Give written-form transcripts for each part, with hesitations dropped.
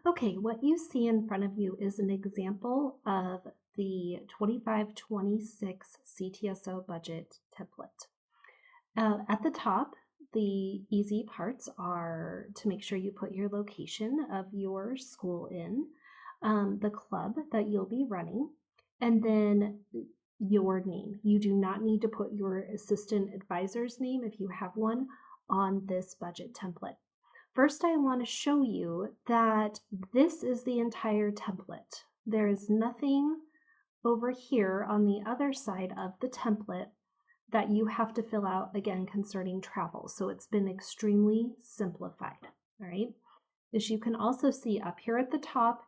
Okay, what you see in front of you is an example of the 25-26 CTSO budget template. At the top, the easy parts are to make sure you put your location of your school in, the club that you'll be running, and then your name. You do not need to put your assistant advisor's name if you have one on this budget template. First, I want to show you that this is the entire template. There is nothing over here on the other side of the template that you have to fill out again concerning travel. So it's been extremely simplified, all right? As you can also see up here at the top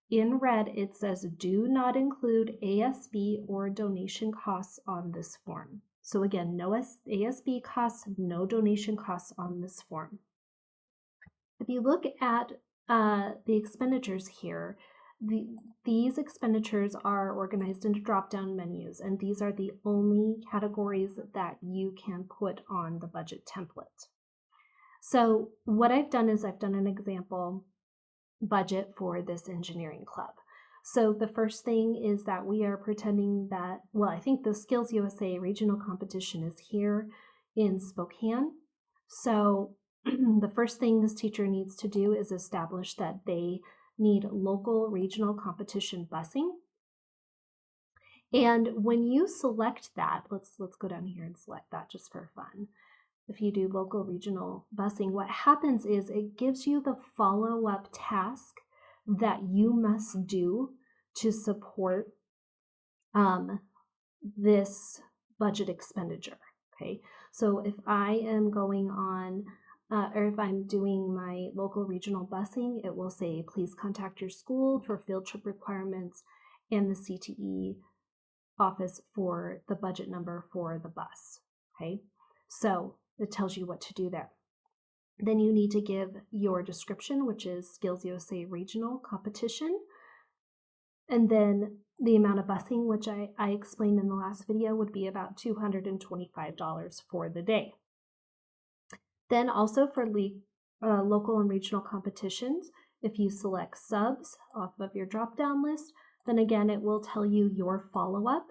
in red, it says do not include ASB or donation costs on this form. So again, no ASB costs, no donation costs on this form. If you look at the expenditures here, these expenditures are organized into drop-down menus, and these are the only categories that you can put on the budget template. So what I've done is I've done an example budget for this engineering club. So the first thing is that we are pretending that, well, I think the Skills USA regional competition is here in Spokane. So the first thing this teacher needs to do is establish that they need local regional competition busing. And when you select that, let's go down here and select that just for fun. If you do local regional busing, what happens is it gives you the follow-up task that you must do to support this budget expenditure. Okay, so if I am going on or if I'm doing my local regional busing, it will say, please contact your school for field trip requirements and the CTE office for the budget number for the bus. Okay, so it tells you what to do there. Then you need to give your description, which is Skills USA Regional Competition. And then the amount of busing, which I explained in the last video, would be about $225 for the day. Then also for local and regional competitions, if you select subs off of your drop-down list, then again, it will tell you your follow-up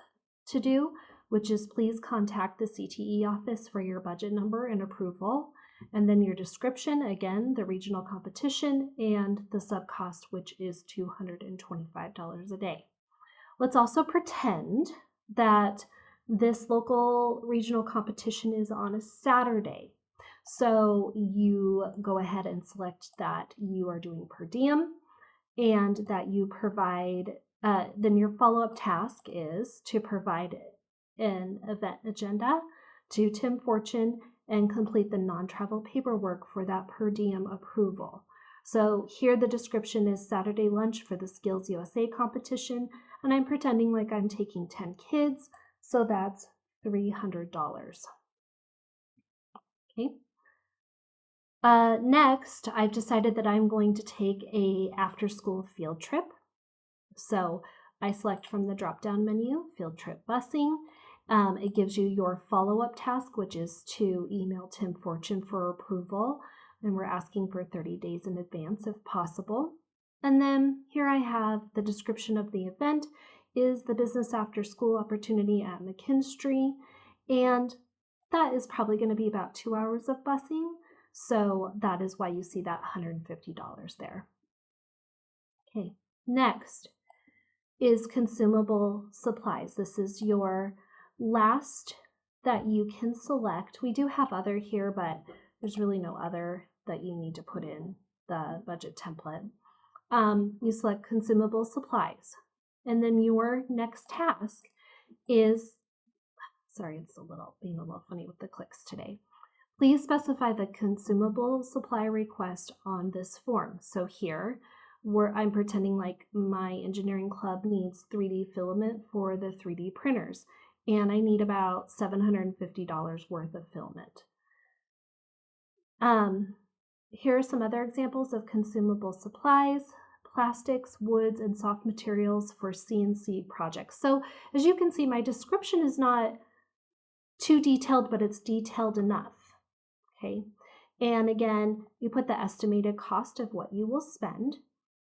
to do, which is please contact the CTE office for your budget number and approval. And then your description, again, the regional competition and the sub cost, which is $225 a day. Let's also pretend that this local regional competition is on a Saturday. So you go ahead and select that you are doing per diem and that you provide, then your follow-up task is to provide an event agenda to Tim Fortune and complete the non-travel paperwork for that per diem approval. So here the description is Saturday lunch for the Skills USA competition, and I'm pretending like I'm taking 10 kids, so that's $300. Okay. Next, I've decided that I'm going to take a after-school field trip. So I select from the drop-down menu, field trip busing. It gives you your follow-up task, which is to email Tim Fortune for approval. And we're asking for 30 days in advance if possible. And then here I have the description of the event is the business after school opportunity at McKinstry. And that is probably going to be about 2 hours of busing. So that is why you see that $150 there. Okay, next is consumable supplies. This is your last that you can select. We do have other here, but there's really no other that you need to put in the budget template. You select consumable supplies. And then your next task is, sorry, it's being a little funny with the clicks today. Please specify the consumable supply request on this form. So here, I'm pretending like my engineering club needs 3D filament for the 3D printers, and I need about $750 worth of filament. Here are some other examples of consumable supplies: plastics, woods, and soft materials for CNC projects. So as you can see, my description is not too detailed, but it's detailed enough. Okay, and again, you put the estimated cost of what you will spend.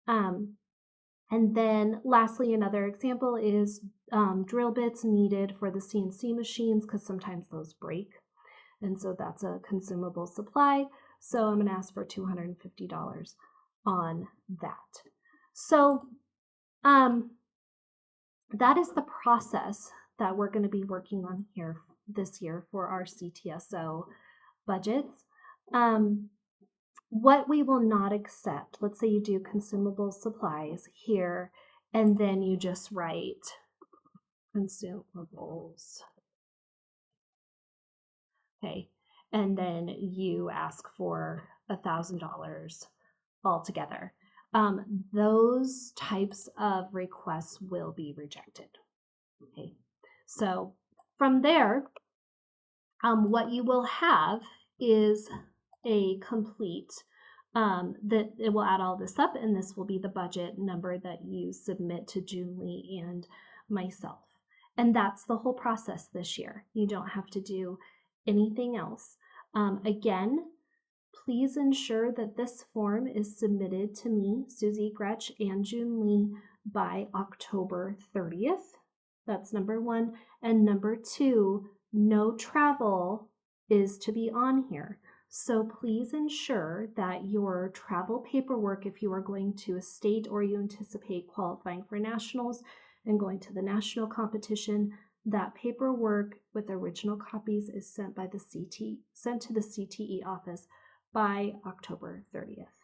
And then lastly, another example is drill bits needed for the CNC machines because sometimes those break. And so that's a consumable supply. So I'm going to ask for $250 on that. So that is the process that we're going to be working on here this year for our CTSO budgets. What we will not accept, let's say you do consumable supplies here, and then you just write consumables. Okay, and then you ask for $1,000 altogether. Those types of requests will be rejected. Okay, so from there, what you will have is a complete that it will add all this up, and this will be the budget number that you submit to Junely and myself. And that's the whole process this year. You don't have to do anything else. Again, please ensure that this form is submitted to me, Susie Gretsch, and Junely by October 30th. That's number one. And number two, no travel is to be on here. So please ensure that your travel paperwork, if you are going to a state or you anticipate qualifying for nationals and going to the national competition, that paperwork with original copies is sent to the CTE office by October 30th.